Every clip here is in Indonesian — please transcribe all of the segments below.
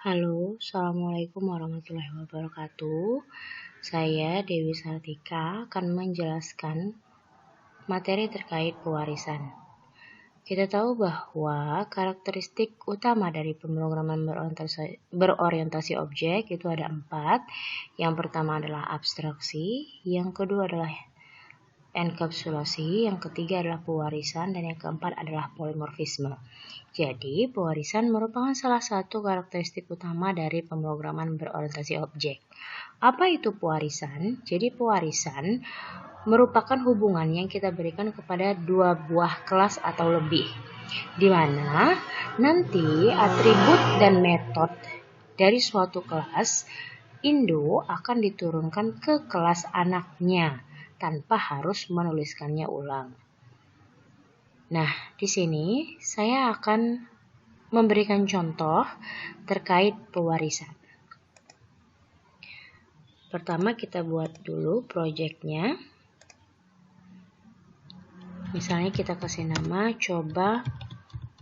Halo, Assalamualaikum warahmatullahi wabarakatuh. Saya Dewi Sartika akan menjelaskan materi terkait pewarisan. Kita tahu bahwa karakteristik utama dari pemrograman berorientasi objek itu ada 4. Yang pertama adalah abstraksi, yang kedua adalah enkapsulasi, yang ketiga adalah pewarisan, dan yang keempat adalah polimorfisme. Jadi, pewarisan merupakan salah satu karakteristik utama dari pemrograman berorientasi objek. Apa itu pewarisan? Jadi, pewarisan merupakan hubungan yang kita berikan kepada dua buah kelas atau lebih, di mana nanti atribut dan metode dari suatu kelas Indo akan diturunkan ke kelas anaknya tanpa harus menuliskannya ulang. Nah, di sini saya akan memberikan contoh terkait pewarisan. Pertama kita buat dulu proyeknya. Misalnya kita kasih nama coba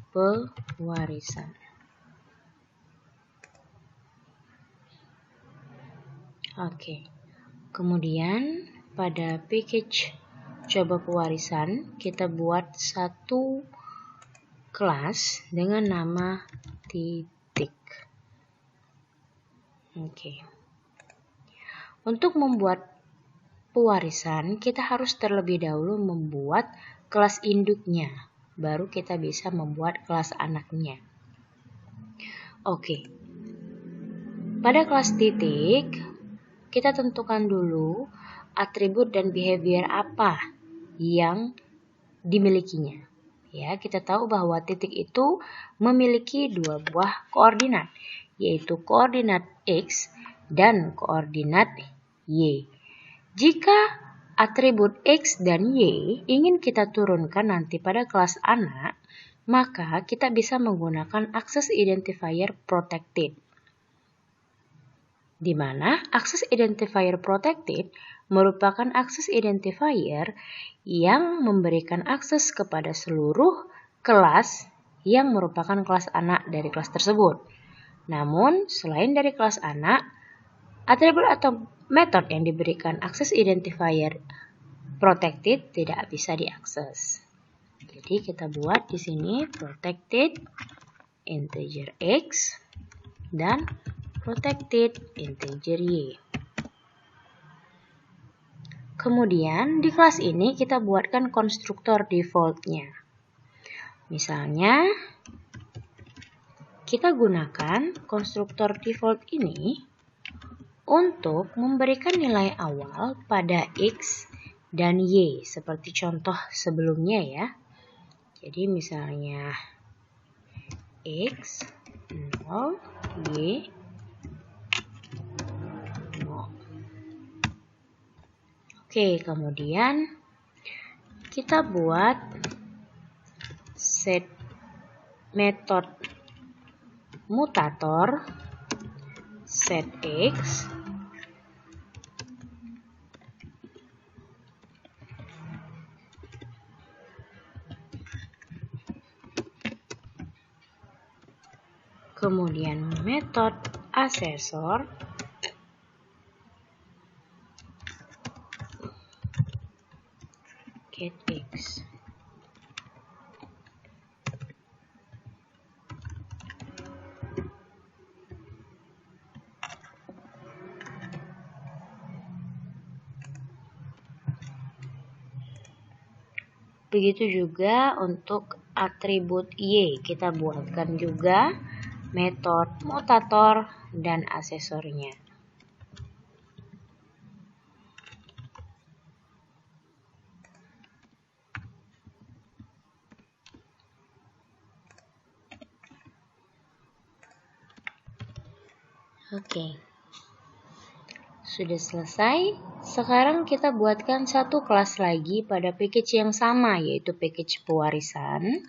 pewarisan. Oke. Kemudian pada package coba pewarisan kita buat satu kelas dengan nama titik. Oke. Untuk membuat pewarisan kita harus terlebih dahulu membuat kelas induknya, baru kita bisa membuat kelas anaknya. Oke. Pada kelas titik kita tentukan dulu atribut dan behavior apa yang dimilikinya. Ya, kita tahu bahwa titik itu memiliki dua buah koordinat, yaitu koordinat X dan koordinat Y. Jika atribut X dan Y ingin kita turunkan nanti pada kelas anak, maka kita bisa menggunakan access identifier protected. Di mana access identifier protected merupakan access identifier yang memberikan akses kepada seluruh kelas yang merupakan kelas anak dari kelas tersebut. Namun, selain dari kelas anak, atribut atau metode yang diberikan access identifier protected tidak bisa diakses. Jadi kita buat di sini protected integer X dan protected integer Y. Kemudian di kelas ini kita buatkan konstruktor defaultnya. Misalnya kita gunakan konstruktor default ini untuk memberikan nilai awal pada X dan Y seperti contoh sebelumnya ya. Jadi misalnya X 0, Y 0. Oke, kemudian kita buat set metode mutator set X kemudian metode asesor get X. Begitu juga untuk atribut Y, kita buatkan juga metode mutator dan asesornya. Oke. Sudah selesai. Sekarang kita buatkan satu kelas lagi pada package yang sama, yaitu package pewarisan.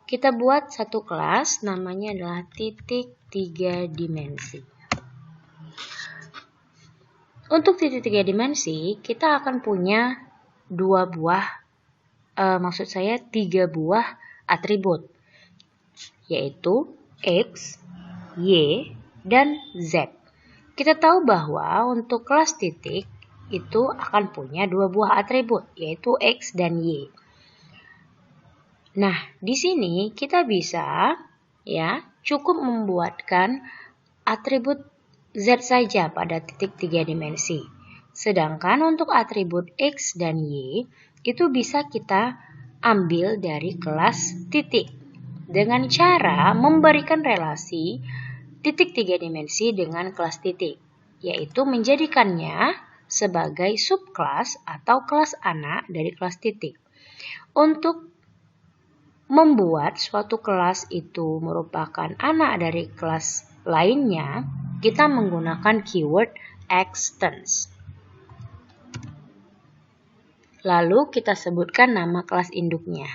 Kita buat satu kelas, namanya adalah titik 3 dimensi. Untuk titik 3 dimensi, kita akan punya tiga buah atribut, yaitu X, Y, dan Z. Kita tahu bahwa untuk kelas titik itu akan punya dua buah atribut, yaitu X dan Y. Nah, di sini kita bisa cukup membuatkan atribut Z saja pada titik 3 dimensi. Sedangkan untuk atribut X dan Y itu bisa kita ambil dari kelas titik dengan cara memberikan relasi titik 3 dimensi dengan kelas titik, yaitu menjadikannya sebagai subkelas atau kelas anak dari kelas titik. Untuk membuat suatu kelas itu merupakan anak dari kelas lainnya, kita menggunakan keyword extends. Lalu kita sebutkan nama kelas induknya.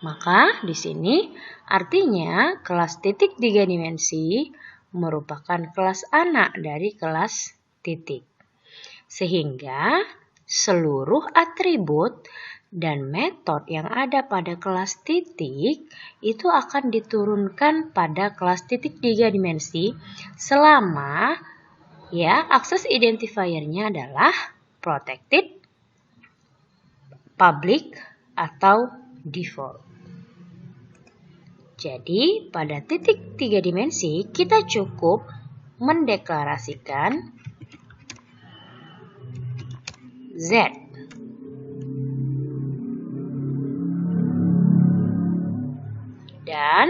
Maka di sini artinya kelas titik 3 dimensi merupakan kelas anak dari kelas titik. Sehingga seluruh atribut dan metode yang ada pada kelas titik itu akan diturunkan pada kelas titik 3 dimensi selama akses identifiernya adalah protected, public, atau default. Jadi pada titik 3 dimensi kita cukup mendeklarasikan Z dan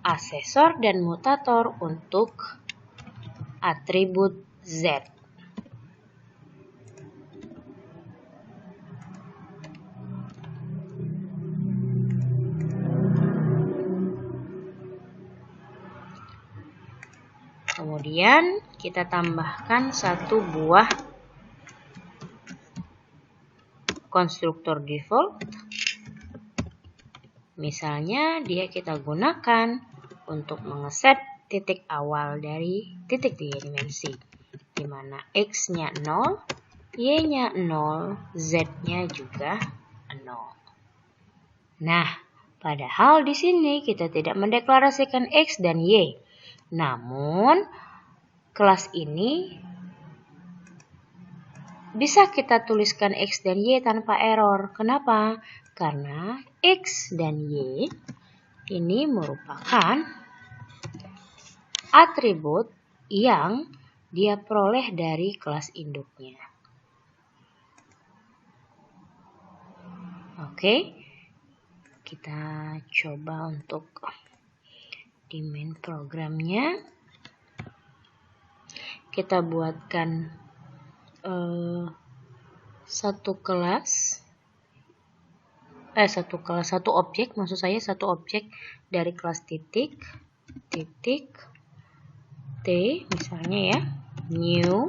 asesor dan mutator untuk atribut Z. Kemudian kita tambahkan satu buah konstruktor default. Misalnya dia kita gunakan untuk mengeset titik awal dari titik 3 dimensi, di mana X-nya 0, Y-nya 0, Z-nya juga 0. Nah, padahal di sini kita tidak mendeklarasikan X dan Y. Namun, kelas ini bisa kita tuliskan X dan Y tanpa error. Kenapa? Karena X dan Y ini merupakan atribut yang dia peroleh dari kelas induknya. Oke, kita coba untuk di main programnya. Kita buatkan satu objek dari kelas titik T misalnya ya, new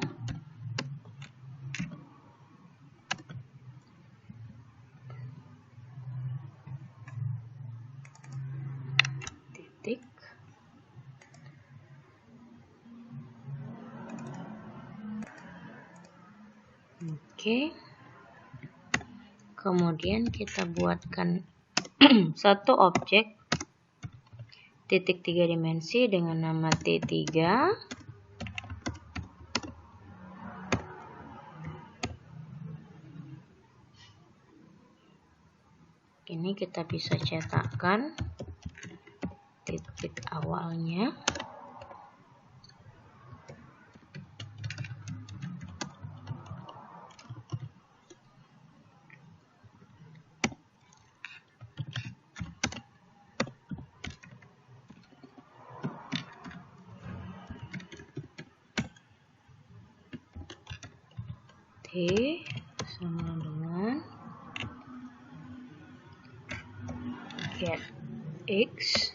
titik Oke. Kemudian kita buatkan satu objek titik 3 dimensi dengan nama T3. Ini kita bisa cetakkan titik awalnya. T sama dengan get X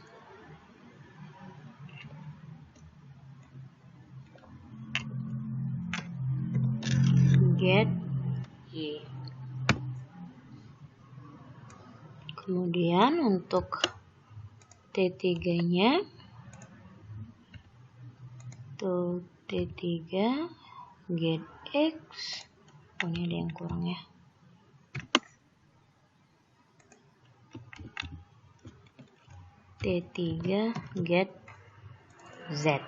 get Y. Kemudian untuk T3-nya tuh T3 get X. Oh, ini ada yang kurang ya. T3 get Z.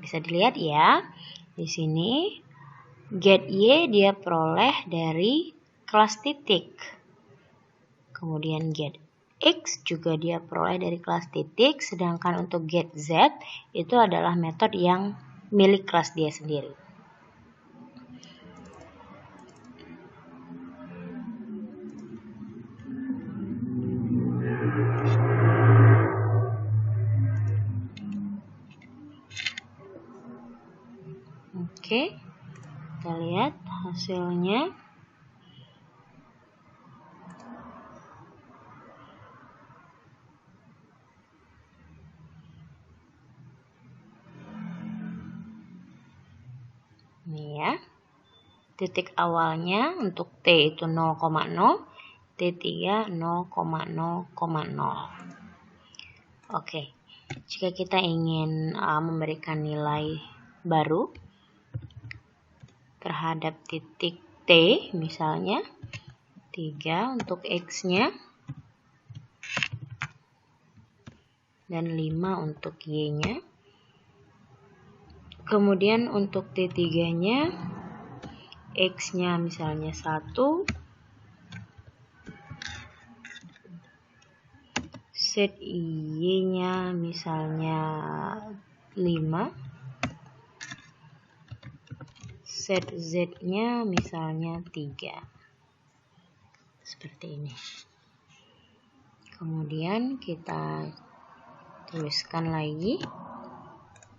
Bisa dilihat ya. Di sini get Y dia peroleh dari kelas titik. Kemudian get X juga dia peroleh dari kelas titik. Sedangkan untuk get Z itu adalah metode yang milik kelas dia sendiri. Oke, kita lihat hasilnya. Ini ya. Titik awalnya untuk T itu 0,0, T3 0,0,0. Oke, jika kita ingin memberikan nilai baru terhadap titik T, misalnya 3 untuk X-nya dan 5 untuk Y-nya. Kemudian untuk T3-nya, X-nya misalnya 1, set Y-nya misalnya 5, set Z-nya misalnya 3. Seperti ini. Kemudian kita tuliskan lagi.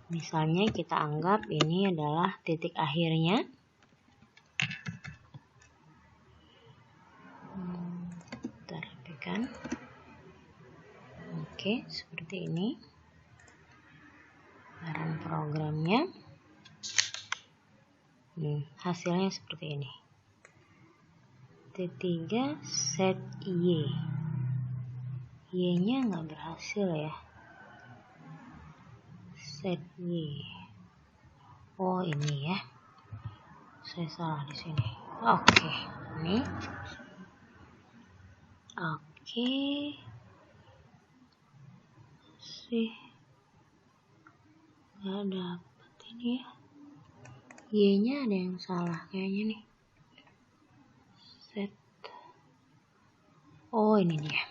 Misalnya kita anggap ini adalah titik akhirnya. Kita rapikan. Oke, seperti ini. Run programnya. Hasilnya seperti ini. T3 set Y. Y-nya nggak berhasil ya. Set Y. Oh, ini ya. Saya salah di sini. Oke, ini. Oke. Sih. Nggak dapet ini ya. Y-nya ada yang salah kayaknya nih. Set. Oh, ini dia.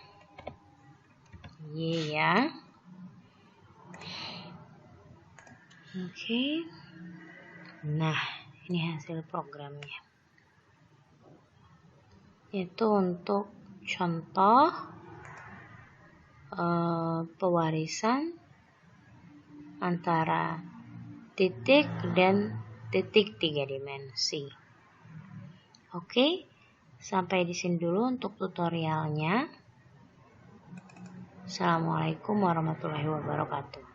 Y ya. Oke. Nah, ini hasil programnya. Itu untuk contoh pewarisan antara titik dan titik 3 dimensi. Oke, sampai di sini dulu untuk tutorialnya. Assalamualaikum warahmatullahi wabarakatuh.